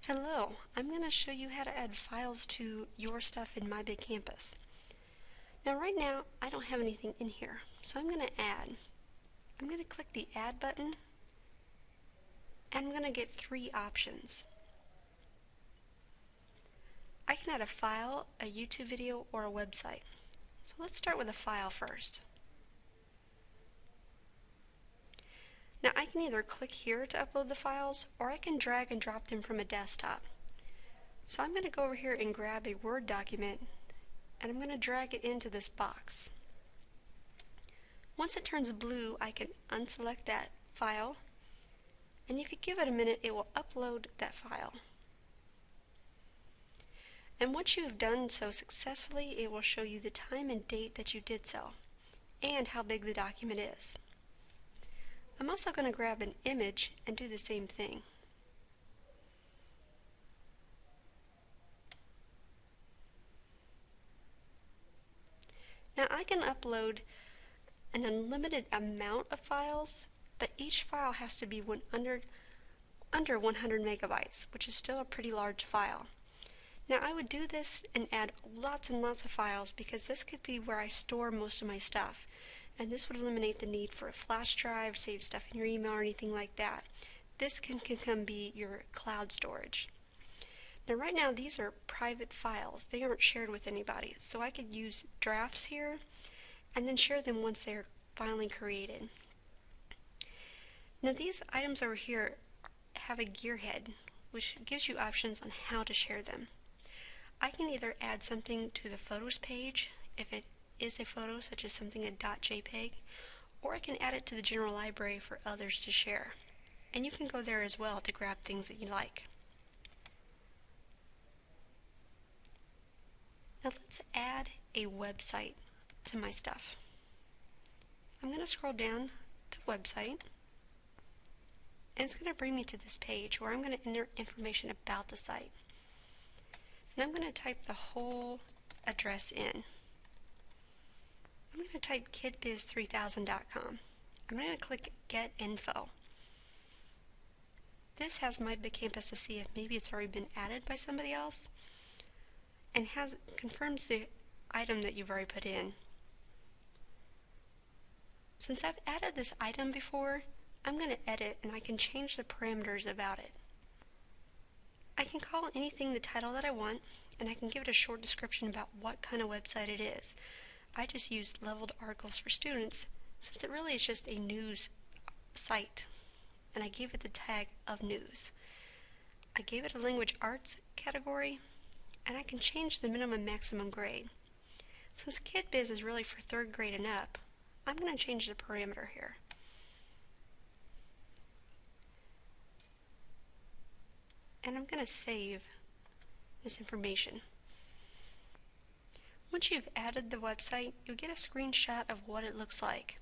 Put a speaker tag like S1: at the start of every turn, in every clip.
S1: Hello, I'm going to show you how to add files to your stuff in My Big Campus. Now right now I don't have anything in here, so I'm going to add. I'm going to click the Add button and I'm going to get three options. I can add a file, a YouTube video, or a website. So let's start with a file first. Now I can either click here to upload the files, or I can drag and drop them from a desktop. So I'm going to go over here and grab a Word document, and I'm going to drag it into this box. Once it turns blue, I can unselect that file, and if you give it a minute, it will upload that file. And once you've done so successfully, it will show you the time and date that you did so, and how big the document is. I'm also going to grab an image and do the same thing. Now I can upload an unlimited amount of files, but each file has to be under 100 megabytes, which is still a pretty large file. Now I would do this and add lots and lots of files because this could be where I store most of my stuff. And this would eliminate the need for a flash drive, save stuff in your email or anything like that. This can be your cloud storage. Now right now these are private files. They aren't shared with anybody. So I could use drafts here and then share them once they're finally created. Now these items over here have a gearhead, which gives you options on how to share them. I can either add something to the photos page if it is a photo, such as something a .jpeg, or I can add it to the general library for others to share. And you can go there as well to grab things that you like. Now let's add a website to my stuff. I'm going to scroll down to website, and it's going to bring me to this page where I'm going to enter information about the site. And I'm going to type the whole address in. I'm going to type kidbiz3000.com. I'm going to click Get Info. This has My Big Campus to see if maybe it's already been added by somebody else, and confirms the item that you've already put in. Since I've added this item before, I'm going to edit and I can change the parameters about it. I can call anything the title that I want, and I can give it a short description about what kind of website it is. I just used Leveled Articles for Students since it really is just a news site, and I gave it the tag of news. I gave it a language arts category, and I can change the minimum and maximum grade. Since KidBiz is really for 3rd grade and up, I'm going to change the parameter here. And I'm going to save this information. Once you've added the website, you'll get a screenshot of what it looks like.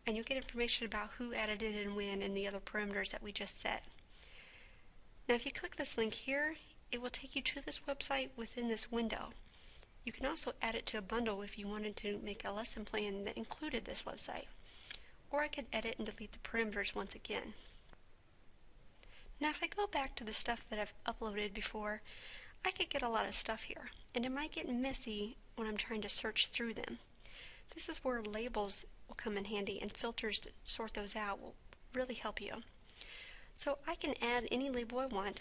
S1: And you'll get information about who added it and when and the other parameters that we just set. Now if you click this link here, it will take you to this website within this window. You can also add it to a bundle if you wanted to make a lesson plan that included this website. Or I could edit and delete the parameters once again. Now if I go back to the stuff that I've uploaded before, I could get a lot of stuff here, and it might get messy when I'm trying to search through them. This is where labels will come in handy, and filters to sort those out will really help you. So I can add any label I want.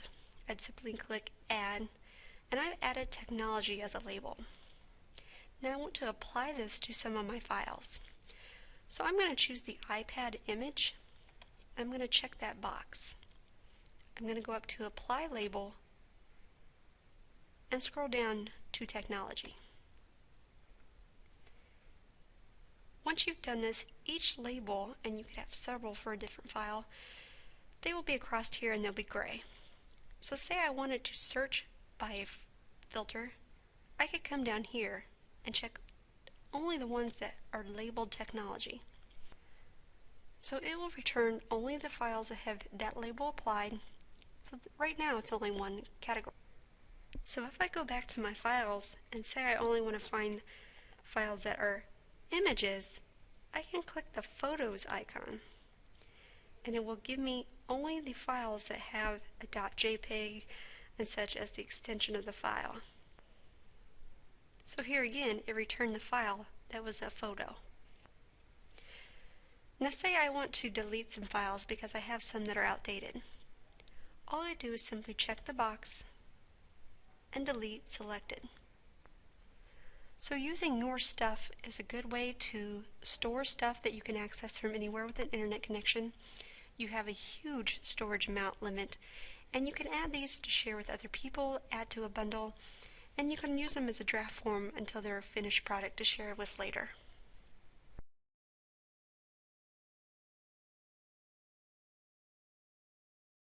S1: I'd simply click Add, and I've added technology as a label. Now I want to apply this to some of my files. So I'm going to choose the iPad image, and I'm going to check that box. I'm going to go up to Apply Label and scroll down to Technology. Once you've done this, each label, and you could have several for a different file, they will be across here and they'll be gray. So say I wanted to search by a filter, I could come down here and check only the ones that are labeled Technology. So it will return only the files that have that label applied. So right now it's only one category. So if I go back to my files and say I only want to find files that are images, I can click the Photos icon and it will give me only the files that have a .jpeg, and such as the extension of the file. So here again, it returned the file that was a photo. Now say I want to delete some files because I have some that are outdated. All I do is simply check the box and delete selected. So using Your Stuff is a good way to store stuff that you can access from anywhere with an internet connection. You have a huge storage amount limit, and you can add these to share with other people, add to a bundle, and you can use them as a draft form until they're a finished product to share with later.